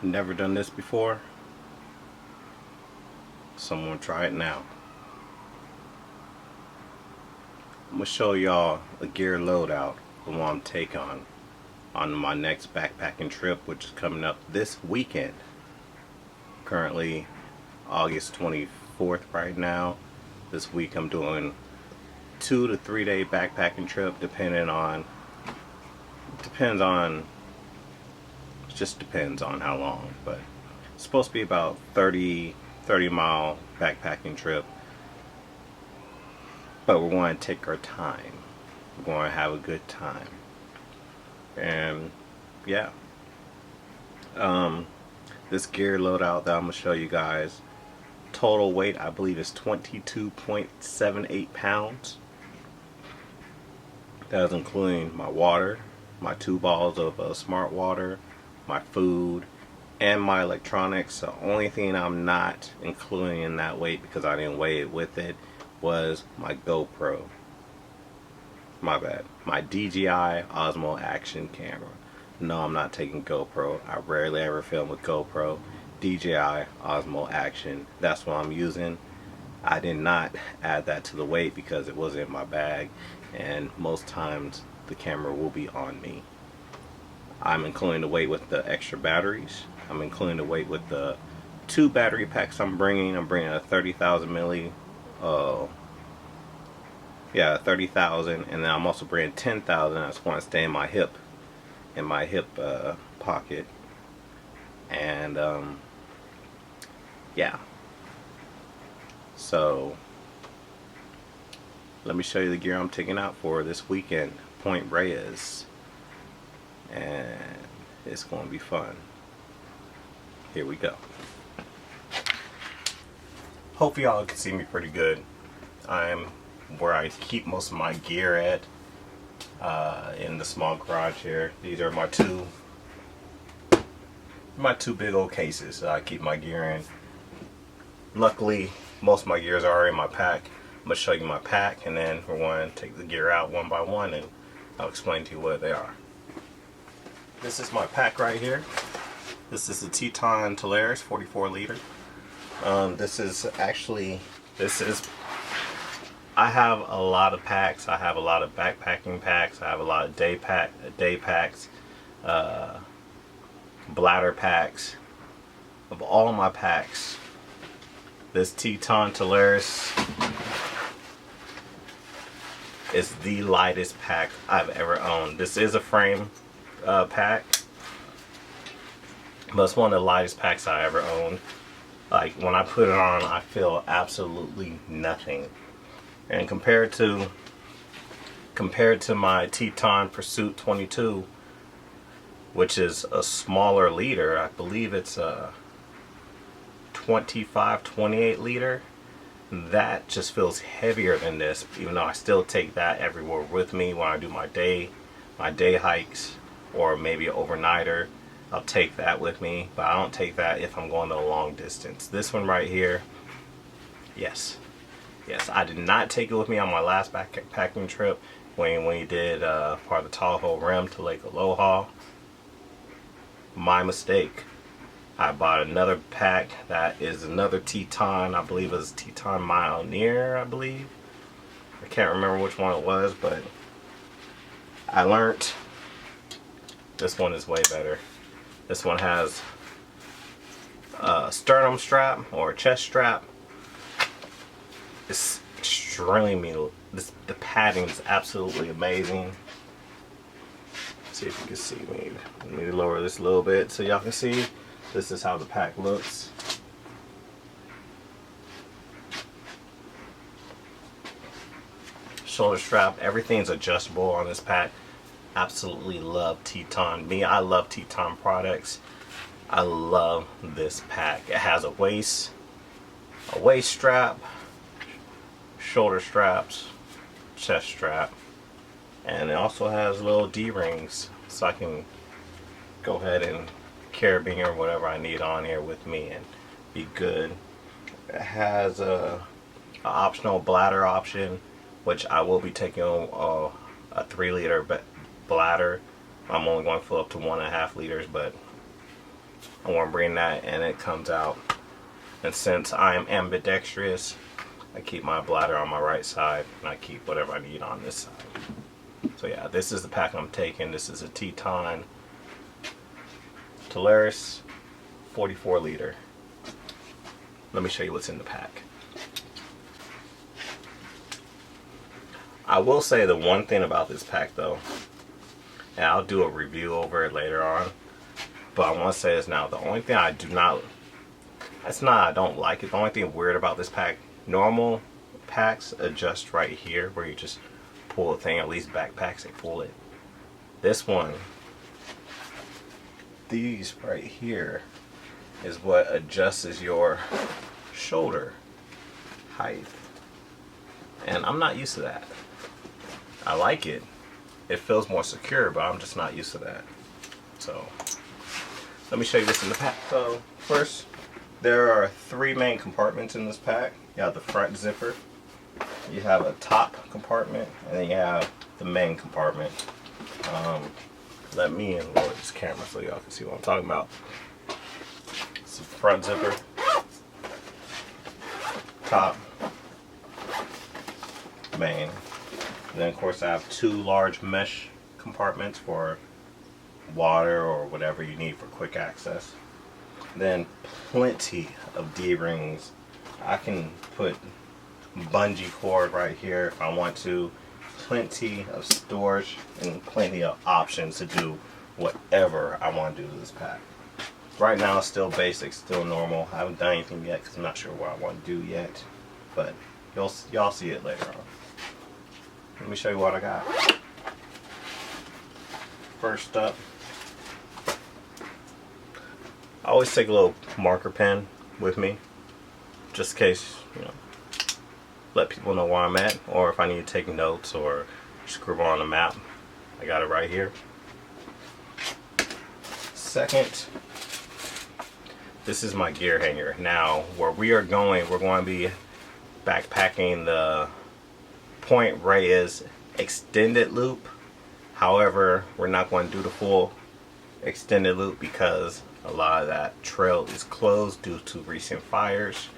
Never done this before, so I'm gonna try it now. I'm gonna show y'all a gear loadout, the one I'm taking on my next backpacking trip, which is coming up this weekend. Currently August 24th right now. This week I'm doing 2 to 3 day backpacking trip, just depends on how long, but it's supposed to be about 30 mile backpacking trip. But we're going to take our time. We're going to have a good time. And yeah, this gear loadout that I'm going to show you guys, total weight I believe is 22.78 pounds. That is including my water, my 2 balls of smart water, my food, and my electronics. The only thing I'm not including in that weight, because I didn't weigh it with it, was my GoPro. My bad. My DJI Osmo Action camera. No, I'm not taking GoPro. I rarely ever film with GoPro. DJI Osmo Action. That's what I'm using. I did not add that to the weight because it wasn't in my bag, and most times the camera will be on me. I'm including the weight with the extra batteries. I'm including the weight with the 2 battery packs I'm bringing. I'm bringing a 30,000 milli. 30,000, and then I'm also bringing 10,000. I just want to stay in my hip pocket. And yeah. So let me show you the gear I'm taking out for this weekend. Point Reyes. And it's going to be fun. Here we go. Hope y'all can see me pretty good. I'm where I keep most of my gear at, in the small garage here. These are my two big old cases that I keep my gear in. Luckily, most of my gears are already in my pack. I'm going to show you my pack, and then we're going to take the gear out one by one, and I'll explain to you what they are. This is my pack right here. This is the Teton Polaris 44 liter. I have a lot of packs. I have a lot of backpacking packs. I have a lot of day packs, bladder packs. Of all my packs, this Teton Polaris is the lightest pack I've ever owned. This is a frame pack, but it's one of the lightest packs I ever owned. Like, when I put it on, I feel absolutely nothing. And compared to my Teton Pursuit 22, which is a smaller liter, I believe it's a 28 liter, that just feels heavier than this, even though I still take that everywhere with me when I do my day hikes, or maybe an overnighter. I'll take that with me, but I don't take that if I'm going to a long distance. This one right here, yes, I did not take it with me on my last backpacking trip when we did part of the Tahoe Rim to Lake Aloha. My mistake. I bought another pack that is another Teton. I believe it was Teton Mountaineer, I believe. I can't remember which one it was, but I learned this one is way better. This one has a sternum strap or a chest strap. It's extremely, the padding is absolutely amazing. Let's see if you can see me. Let me lower this a little bit so y'all can see. This is how the pack looks. Shoulder strap, everything's adjustable on this pack. Absolutely love Teton. I love Teton products. I love this pack. It has a waist strap, shoulder straps, chest strap, and it also has little D-rings, so I can go ahead and carabiner or whatever I need on here with me and be good. It has a optional bladder option, which I will be taking a 3 liter bladder. I'm only going to fill up to 1.5 liters, but I want to bring that, and it comes out. And since I am ambidextrous, I keep my bladder on my right side, and I keep whatever I need on this side. So yeah, this is the pack I'm taking. This is a Teton Polaris 44 liter. Let me show you what's in the pack. I will say the one thing about this pack though, and I'll do a review over it later on, but I want to say this now. The only thing I do not, it's not I don't like it. The only thing weird about this pack, normal packs adjust right here where you just pull a thing, at least backpacks they pull it. This one, these right here is what adjusts your shoulder height. And I'm not used to that. I like it. It feels more secure, but I'm just not used to that. So let me show you what's in the pack. So first, there are 3 main compartments in this pack. You have the front zipper, you have a top compartment, and then you have the main compartment. Let me lower this camera so y'all can see what I'm talking about. It's the front zipper, top, main. And then of course I have 2 large mesh compartments for water or whatever you need for quick access. Then plenty of D-rings. I can put bungee cord right here if I want to. Plenty of storage and plenty of options to do whatever I want to do to this pack. Right now it's still basic, still normal. I haven't done anything yet because I'm not sure what I want to do yet, but y'all see it later on. Let me show you what I got. First up, I always take a little marker pen with me, just in case, you know, let people know where I'm at, or if I need to take notes or scribble on a map. I got it right here. Second, this is my gear hanger. Now, where we are going, we're going to be backpacking the Point Reyes extended loop. However, we're not going to do the full extended loop because a lot of that trail is closed due to recent fires.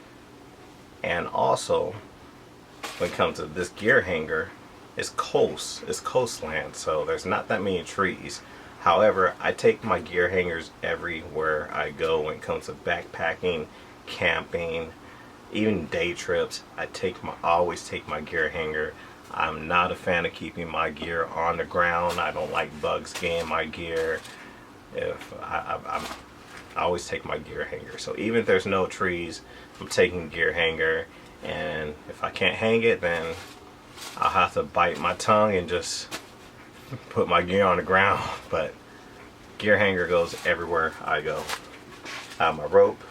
And also, when it comes to this gear hanger, it's coastland, so there's not that many trees. However, I take my gear hangers everywhere I go when it comes to backpacking, camping, even day trips. I always take my gear hanger. I'm not a fan of keeping my gear on the ground. I don't like bugs getting my gear. If I always take my gear hanger. So even if there's no trees, I'm taking gear hanger. And if I can't hang it, then I'll have to bite my tongue and just put my gear on the ground. But gear hanger goes everywhere I go. I have my rope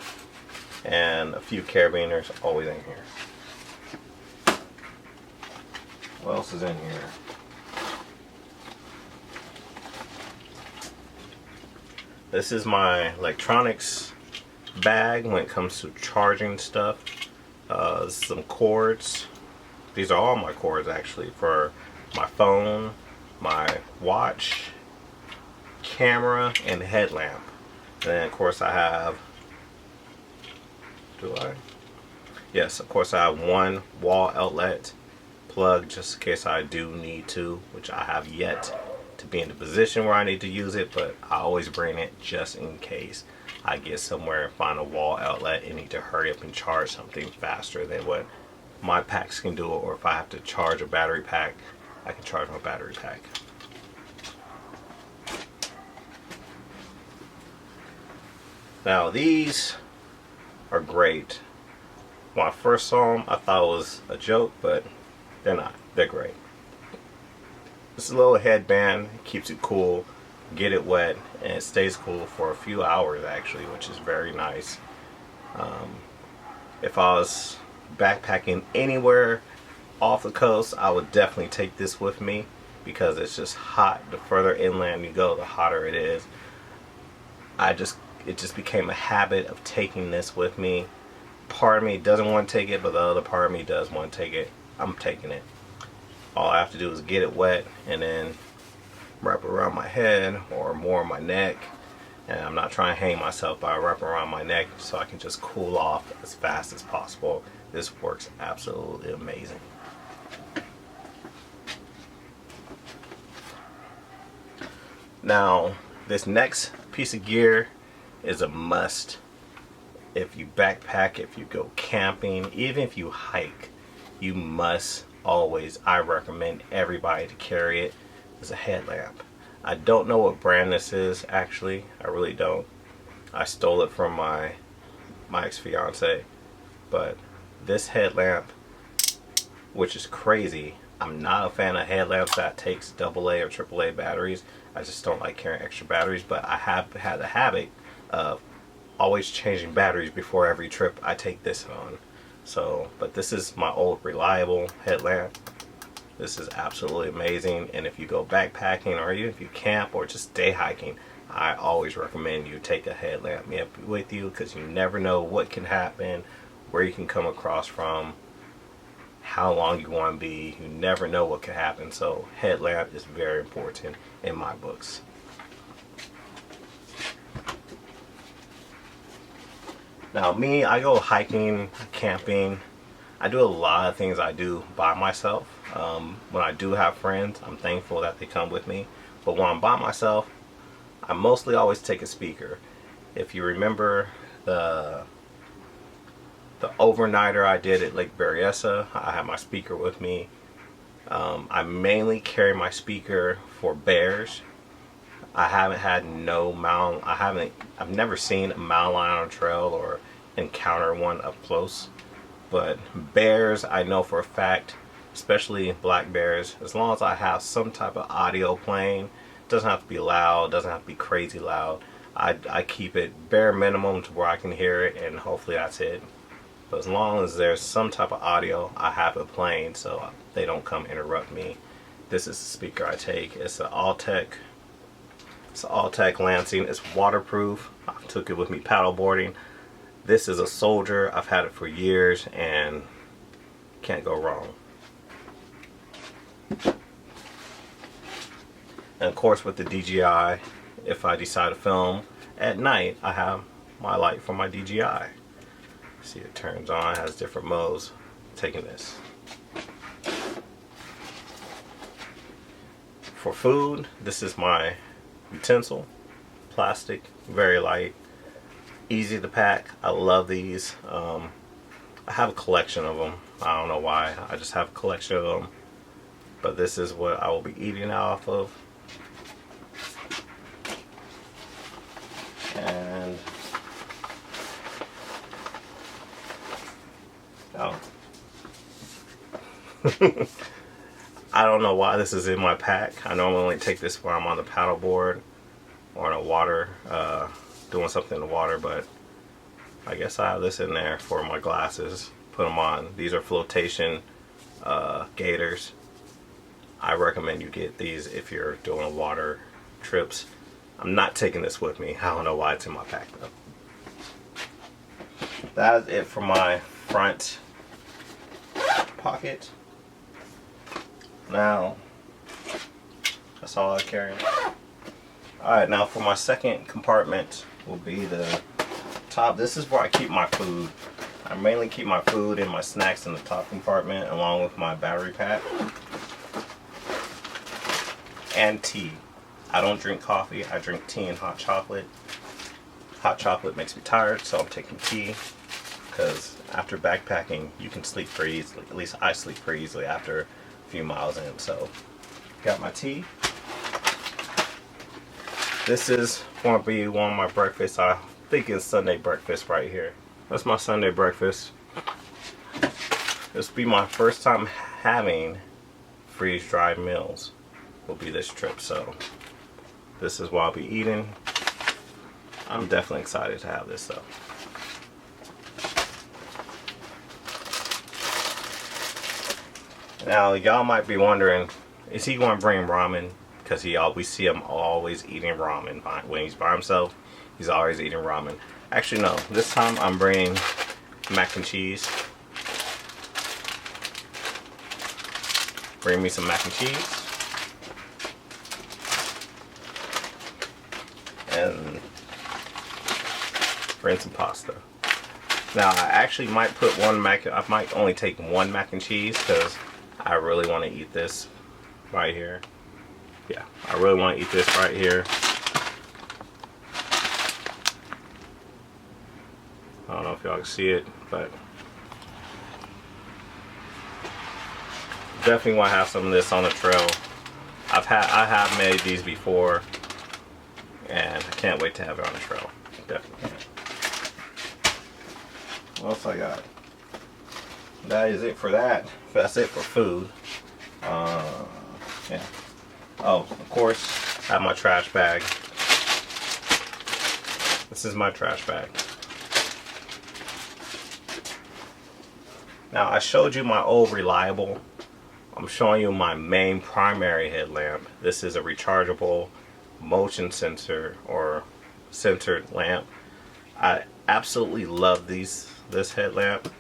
and a few carabiners always in here. What else is in here? This is my electronics bag when it comes to charging stuff. Some cords. These are all my cords actually, for my phone, my watch, camera, and headlamp. And then of course I have, yes, of course I have one wall outlet plug just in case I do need to, which I have yet to be in the position where I need to use it, but I always bring it just in case I get somewhere and find a wall outlet and need to hurry up and charge something faster than what my packs can do, or if I have to charge a battery pack, I can charge my battery pack. Now these are great. When I first saw them, I thought it was a joke, but they're not. They're great. This little headband keeps it cool, get it wet, and it stays cool for a few hours actually, which is very nice. If I was backpacking anywhere off the coast, I would definitely take this with me because it's just hot. The further inland you go, the hotter it is. It just became a habit of taking this with me. Part of me doesn't want to take it, but the other part of me does want to take it. I'm taking it. All I have to do is get it wet and then wrap it around my head or more on my neck, And I'm not trying to hang myself by a wrap around my neck, so I can just cool off as fast as possible. This works absolutely amazing. Now, this next piece of gear is a must. If you backpack, if you go camping, even if you hike, you must always, I recommend everybody to carry it, is a headlamp. I don't know what brand this is, actually. I really don't. I stole it from my ex-fiance. But this headlamp, which is crazy, I'm not a fan of headlamps that takes AA or AAA batteries. I just don't like carrying extra batteries, but I have had the habit of always changing batteries before every trip I take this on. So, but this is my old reliable headlamp. This is absolutely amazing, and if you go backpacking or even if you camp or just day hiking, I always recommend you take a headlamp with you, because you never know what can happen, where you can come across from, how long you want to be. You never know what can happen, so headlamp is very important in my books. Now me, I go hiking, camping. I do a lot of things I do by myself. When I do have friends, I'm thankful that they come with me. But when I'm by myself, I mostly always take a speaker. If you remember the overnighter I did at Lake Berryessa, I had my speaker with me. I mainly carry my speaker for bears. I haven't had I've never seen a mountain lion on a trail or encounter one up close. But bears, I know for a fact, especially black bears, as long as I have some type of audio playing, doesn't have to be loud, doesn't have to be crazy loud. I keep it bare minimum to where I can hear it, and hopefully that's it. But as long as there's some type of audio, I have it playing so they don't come interrupt me. This is the speaker I take. It's an Altec Lansing. It's waterproof. I took it with me paddleboarding. This is a Soldier. I've had it for years and can't go wrong. And of course with the DJI, if I decide to film at night, I have my light from my DJI. See, it turns on, it has different modes. Taking this. For food, this is my utensil. Plastic, very light, easy to pack. I love these. I have a collection of them. I don't know why. I just have a collection of them. But this is what I will be eating off of. And I don't know why this is in my pack. I normally only take this when I'm on the paddleboard or in the water, doing something in the water, but I guess I have this in there for my glasses. Put them on. These are flotation gaiters. I recommend you get these if you're doing water trips. I'm not taking this with me. I don't know why it's in my pack though. That's it for my front pocket. Now, that's all I carry. Alright, now for my second compartment will be the top. This is where I keep my food. I mainly keep my food and my snacks in the top compartment along with my battery pack. And tea. I don't drink coffee, I drink tea and hot chocolate. Hot chocolate makes me tired, so I'm taking tea. Because after backpacking, you can sleep pretty easily. At least I sleep pretty easily after a few miles in. So, got my tea. This is going to be one of my breakfasts. I think it's Sunday breakfast right here. That's my Sunday breakfast. This will be my first time having freeze-dried meals. Will be this trip, so this is what I'll be eating. I'm definitely excited to have this though. Now y'all might be wondering, is he going to bring ramen? Because we see him always eating ramen. When he's by himself, he's always eating ramen. Actually no, this time I'm bringing mac and cheese. Bring me some mac and cheese. And rinse and pasta. Now I actually might put I might only take one mac and cheese because I really want to eat this right here. Yeah, I really want to eat this right here. I don't know if y'all can see it, but definitely want to have some of this on the trail. I have made these before, and I can't wait to have it on the trail. Definitely. What else I got? That is it for that. That's it for food. Yeah. Oh, of course, I have my trash bag. This is my trash bag. Now, I showed you my old reliable. I'm showing you my main primary headlamp. This is a rechargeable motion sensor or centered lamp. I absolutely love this headlamp.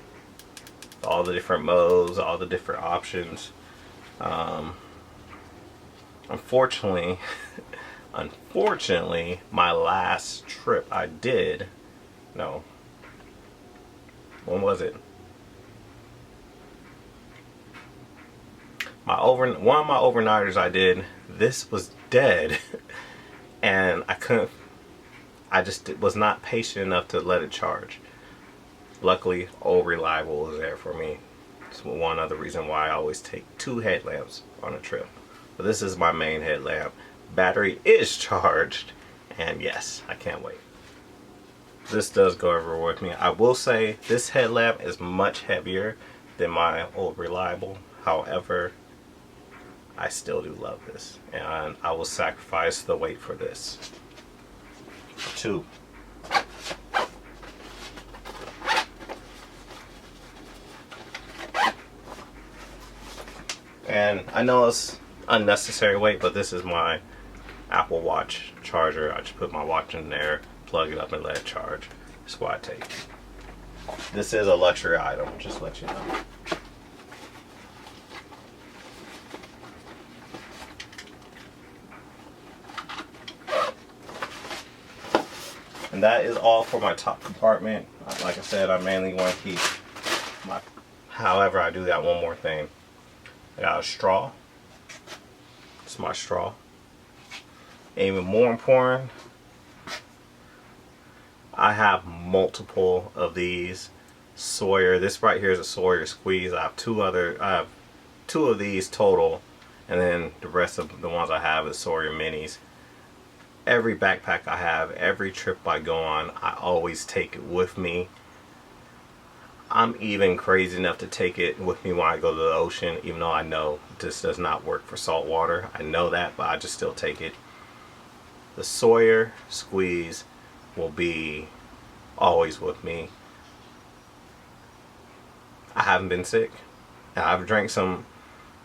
All the different modes, all the different options. Unfortunately, my last trip I did, no, when was it? One of my overnighters I did, this was dead, and I just was not patient enough to let it charge. Luckily, Old Reliable was there for me. It's one other reason why I always take 2 headlamps on a trip. But this is my main headlamp. Battery is charged, and yes, I can't wait. This does go everywhere with me. I will say this headlamp is much heavier than my Old Reliable. However, I still do love this, and I will sacrifice the weight for this. 2. And I know it's unnecessary weight, but this is my Apple Watch charger. I just put my watch in there, plug it up, and let it charge. That's what I take. This is a luxury item, just to let you know. And that is all for my top compartment. Like I said, I mainly want to keep my... However, I do got one more thing. I got a straw. It's my straw. And even more important, I have multiple of these Sawyer. This right here is a Sawyer squeeze. I have two of these total, and then the rest of the ones I have is Sawyer minis. Every backpack I have, every trip I go on, I always take it with me. I'm even crazy enough to take it with me when I go to the ocean, even though I know this does not work for salt water. I know that, but I just still take it. The Sawyer squeeze will be always with me. I haven't been sick. I've drank some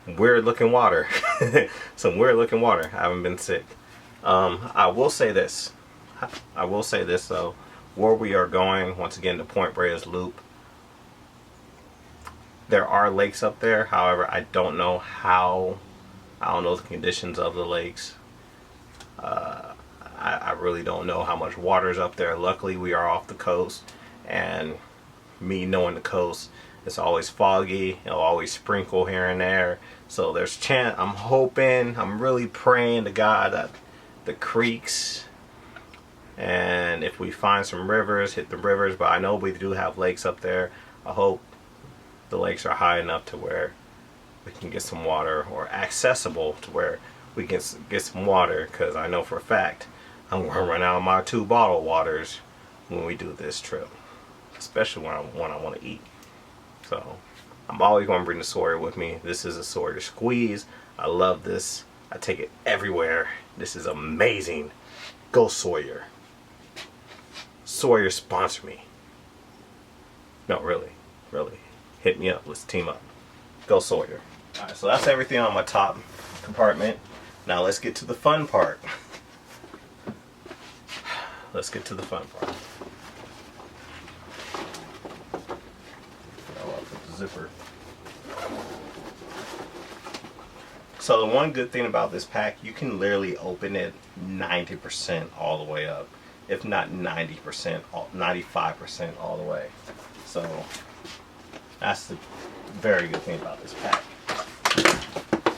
weird looking water. Some weird looking water. I haven't been sick. I will say this though, where we are going, once again, the Point Reyes loop, there are lakes up there. However, I don't know the conditions of the lakes. I really don't know how much water is up there. Luckily, we are off the coast, and me knowing the coast, it's always foggy. It'll always sprinkle here and there. So there's chance. I'm really praying to God that the creeks, and if we find some rivers, hit the rivers. But I know we do have lakes up there. I hope the lakes are high enough to where we can get some water, or accessible to where we can get some water, because I know for a fact I'm going to run out of my 2 bottled waters when we do this trip, especially when I want to eat. So I'm always going to bring the Sawyer with me. This is a Sawyer squeeze. I love this. I take it everywhere. This is amazing. Go Sawyer. Sawyer, sponsor me. No, really. Hit me up. Let's team up. Go Sawyer. Alright, so that's everything on my top compartment. Now let's get to the fun part. Let's get to the fun part. I'll put the zipper. So the one good thing about this pack, you can literally open it 90% all the way up. if not 90%, 95% all the way. So that's the very good thing about this pack.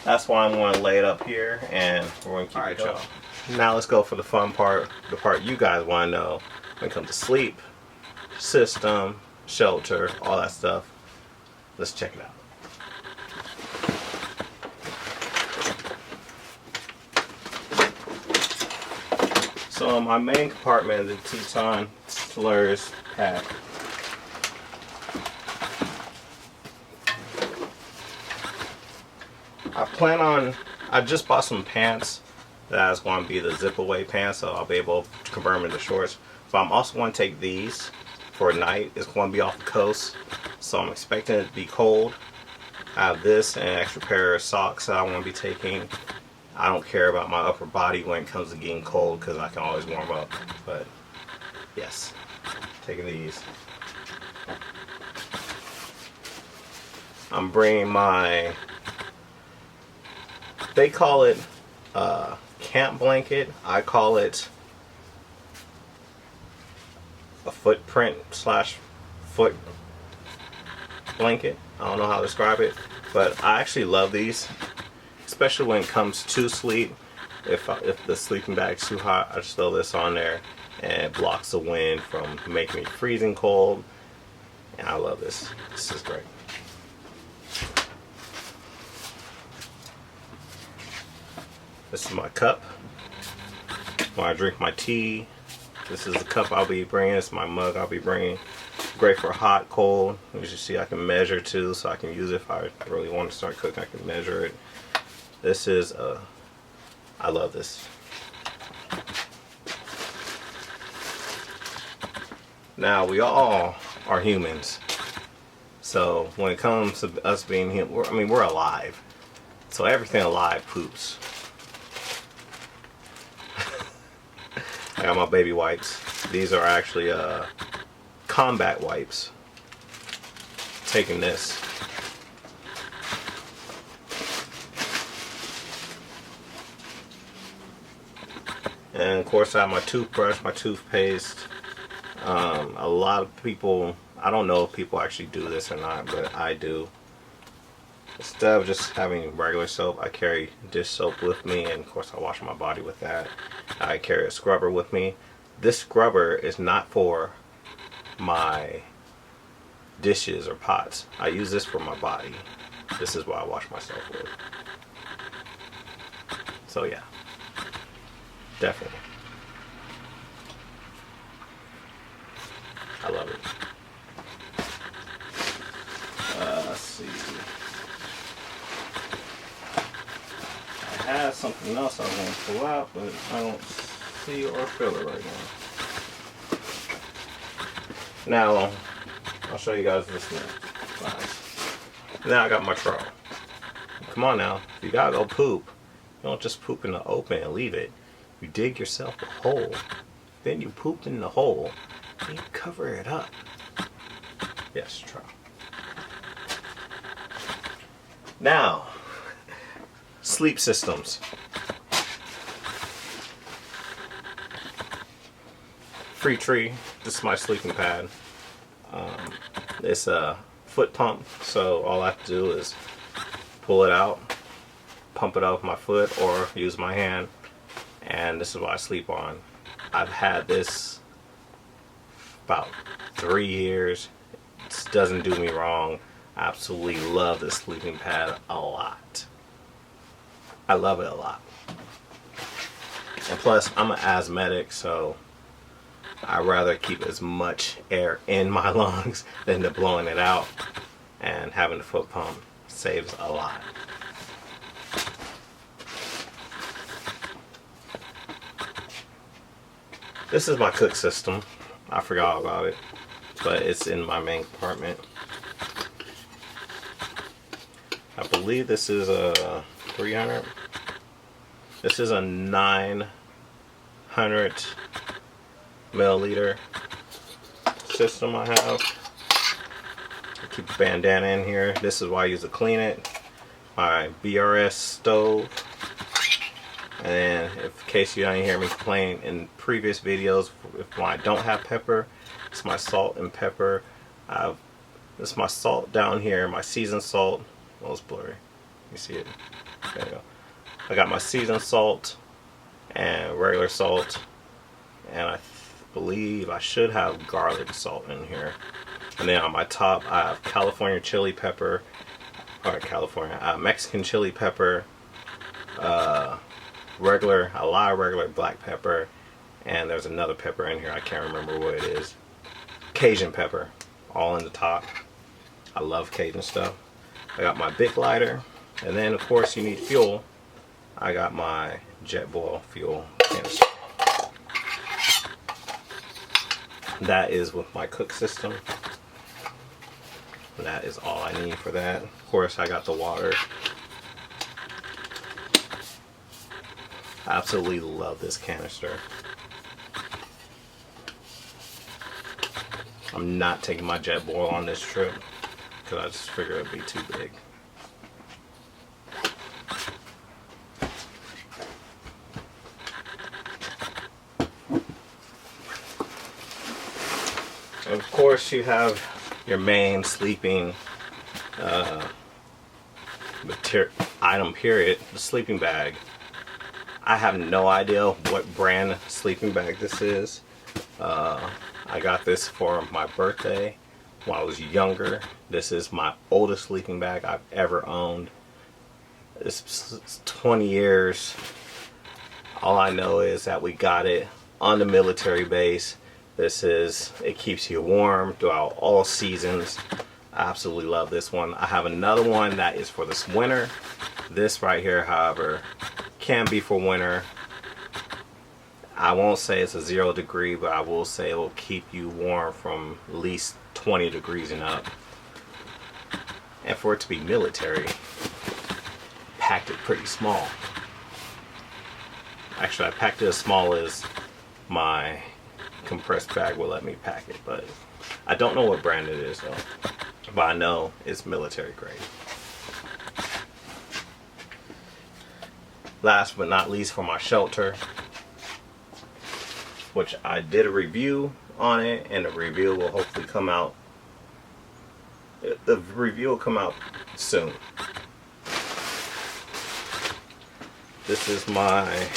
That's why I'm going to lay it up here, and we're going to keep it going. Now let's go for the fun part, the part you guys want to know when it comes to sleep, system, shelter, all that stuff. Let's check it out. So my main compartment of the Teton Slurs pack. I just bought some pants that's going to be the zip away pants, so I'll be able to convert them into shorts. But I'm also going to take these for a night. It's going to be off the coast, so I'm expecting it to be cold. I have this and an extra pair of socks that I want to be taking. I don't care about my upper body when it comes to getting cold because I can always warm up. But yes, taking these. I'm bringing my, they call it camp blanket. I call it a footprint slash foot blanket. I don't know how to describe it, but I actually love these, especially when it comes to sleep. If the sleeping bag's too hot, I just throw this on there and it blocks the wind from making me freezing cold. And I love this. This is great. This is my cup when I drink my tea. This is the cup I'll be bringing. This is my mug I'll be bringing. Great for hot, cold. As you see, I can measure too, so I can use it if I really want to start cooking. I can measure it. This is I love this. Now we all are humans, so when it comes to us being human, I mean, we're alive. So everything alive poops. I got my baby wipes. These are actually combat wipes. Taking this. And of course I have my toothbrush, my toothpaste. A lot of people, I don't know if people actually do this or not, but I do. Instead of just having regular soap, I carry dish soap with me, and of course I wash my body with that. I carry a scrubber with me. This scrubber is not for my dishes or pots. I use this for my body. This is what I wash myself with. So yeah, definitely. I love it. Let's see. I have something else I want to pull out, but I don't see or feel it right now. Now, I'll show you guys this next. Now I got my TRUU. Come on now, if you gotta go poop, you don't just poop in the open and leave it. You dig yourself a hole, then you poop in the hole, and you cover it up. Yes, TRUU. Now, sleep systems. Free tree. This is my sleeping pad. It's a foot pump, so all I have to do is pull it out, pump it up with my foot, or use my hand, and this is what I sleep on. I've had this about 3 years. It doesn't do me wrong. I absolutely love this sleeping pad a lot. I love it a lot. And plus, I'm an asthmatic, so I'd rather keep as much air in my lungs than to blowing it out. And having the foot pump saves a lot. This is my cook system. I forgot about it, but it's in my main compartment. I believe this is a 300. This is a 900 milliliter system I have. I keep a bandana in here. This is why I use to clean it. My BRS stove. And then, in case you didn't hear me complain in previous videos, when I don't have pepper, it's my salt and pepper. This is my salt down here, my seasoned salt. Well, it's blurry. You see it? There you go. I got my seasoned salt and regular salt, and I believe I should have garlic salt in here. And then on my top, I have California chili pepper, or Mexican chili pepper, a lot of regular black pepper, and there's another pepper in here, I can't remember what it is. Cajun pepper, all in the top. I love Cajun stuff. I got my Bic lighter, and then of course you need fuel. I got my JetBoil fuel canister. That is with my cook system. That is all I need for that. Of course, I got the water. I absolutely love this canister. I'm not taking my JetBoil on this trip because I just figured it'd be too big. And of course, you have your main sleeping item, period, the sleeping bag. I have no idea what brand sleeping bag this is. I got this for my birthday when I was younger. This is my oldest sleeping bag I've ever owned. It's 20 years. All I know is that we got it on the military base. It keeps you warm throughout all seasons. I absolutely love this one. I have another one that is for this winter. This right here, however, can be for winter. I won't say it's a 0 degree, but I will say it will keep you warm from at least 20 degrees and up. And for it to be military, packed it pretty small. Actually, I packed it as small as my compressed bag will let me pack it, but I don't know what brand it is though, but I know it's military grade. Last but not least, for my shelter, which I did a review on it, and the review will hopefully come out. The review will come out soon. This is my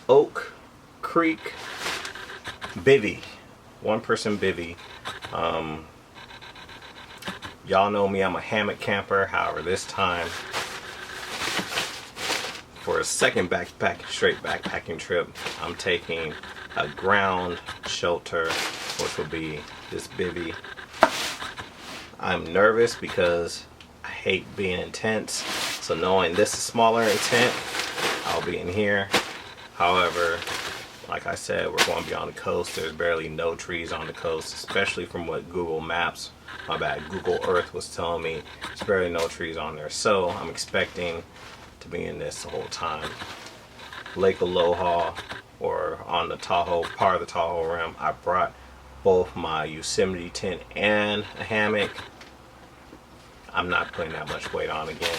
Oak Creek bivy, 1-person bivy. Y'all know me, I'm a hammock camper. However, this time, for a second straight backpacking trip, I'm taking a ground shelter, which will be this bivy. I'm nervous because I hate being in tents, so knowing this is smaller in tent, I'll be in here. However, like I said, we're going to be on the coast. There's barely no trees on the coast, especially from what Google Earth was telling me. There's barely no trees on there, so I'm expecting to be in this the whole time. Lake Aloha, or on the Tahoe, part of the Tahoe Rim, I brought both my Yosemite tent and a hammock. I'm not putting that much weight on again.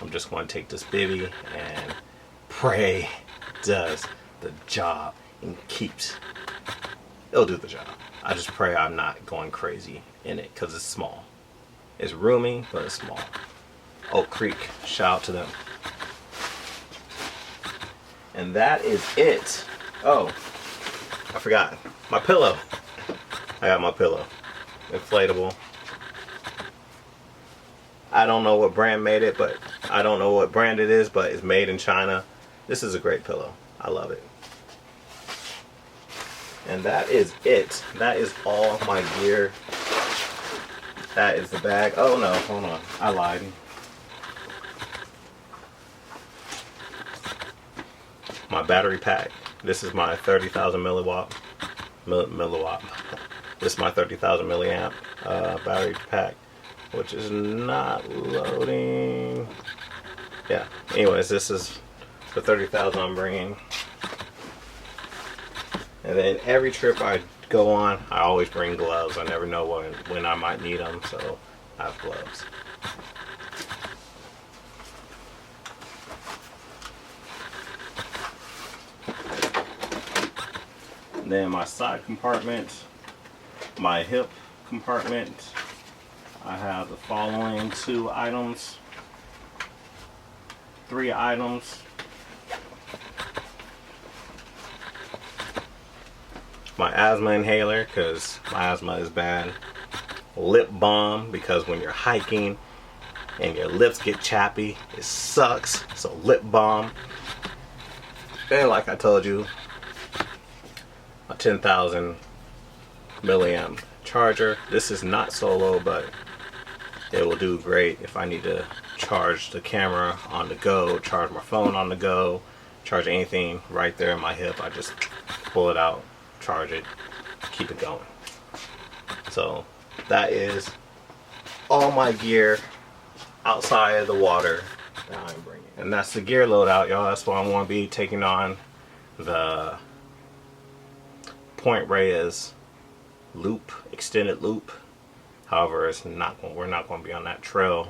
I'm just going to take this bivy and pray does the job and it'll do the job. I just pray I'm not going crazy in it because it's small. It's roomy, but it's small. Oak Creek, shout out to them. And that is it. Oh, I forgot my pillow. I got my pillow, inflatable. I don't know what brand made it, but I don't know what brand it is, but it's made in China. This is a great pillow. I love it. And that is it. That is all my gear. That is the bag. Oh no, hold on. I lied. My battery pack. This is my 30,000 milliwatt. This is my 30,000 milliamp battery pack, which is not loading. Yeah. Anyways, this is the 30,000 I'm bringing. And then every trip I go on, I always bring gloves. I never know when I might need them, so I have gloves. Then my side compartment, my hip compartment, I have the following 2 items, 3 items. My asthma inhaler, because my asthma is bad. Lip balm, because when you're hiking and your lips get chappy, it sucks. So lip balm. And like I told you, a 10,000 milliamp charger. This is not solo, but it will do great if I need to charge the camera on the go, charge my phone on the go, charge anything right there in my hip. I just pull it out, charge it, keep it going. So that is all my gear outside of the water that I'm bringing. And that's the gear loadout, y'all. That's why I'm going to be taking on the Point Reyes loop, extended loop. However, we're not going to be on that trail.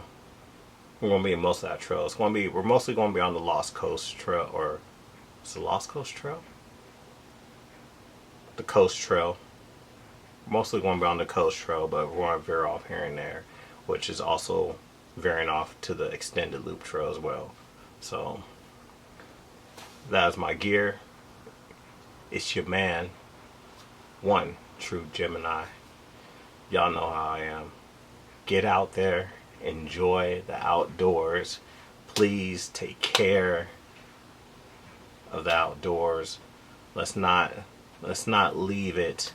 We're going to be in most of that trail. We're mostly going to be on the Lost Coast Trail, or is it the Lost Coast Trail? The Coast Trail. Mostly going to be on the Coast Trail, but we're going to veer off here and there, which is also veering off to the extended loop trail as well. So that's my gear. It's your man, one true Gemini. Y'all know how I am. Get out there, enjoy the outdoors. Please take care of the outdoors. Let's not leave it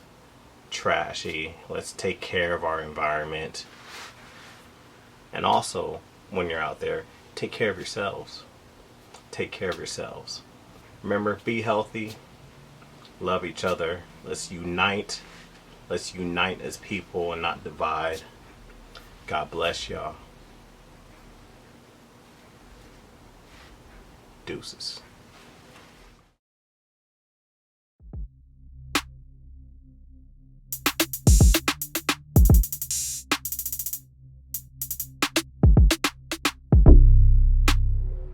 trashy. Let's take care of our environment. And also, when you're out there, take care of yourselves. Take care of yourselves. Remember, be healthy. Love each other. Let's unite. Let's unite as people and not divide. God bless y'all. Deuces.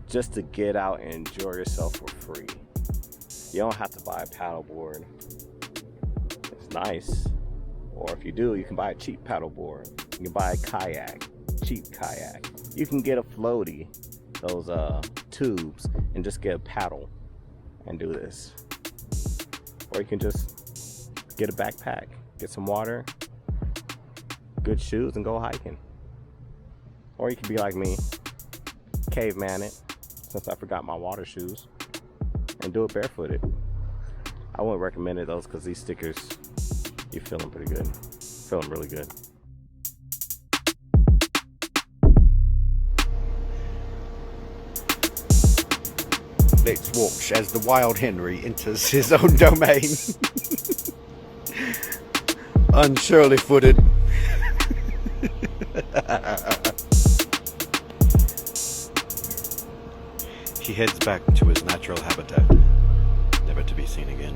Just to get out and enjoy yourself for free. You don't have to buy a paddleboard. It's nice. Or if you do, you can buy a cheap paddleboard. You can buy a kayak, cheap kayak. You can get a floaty, those tubes, and just get a paddle and do this. Or you can just get a backpack, get some water, good shoes, and go hiking. Or you can be like me, caveman it, since I forgot my water shoes, and do it barefooted. I wouldn't recommend it though, because these stickers, you're feeling pretty good. Feeling really good. Let's watch as the wild Henry enters his own domain. Unsurely footed. He heads back to his natural habitat, never to be seen again.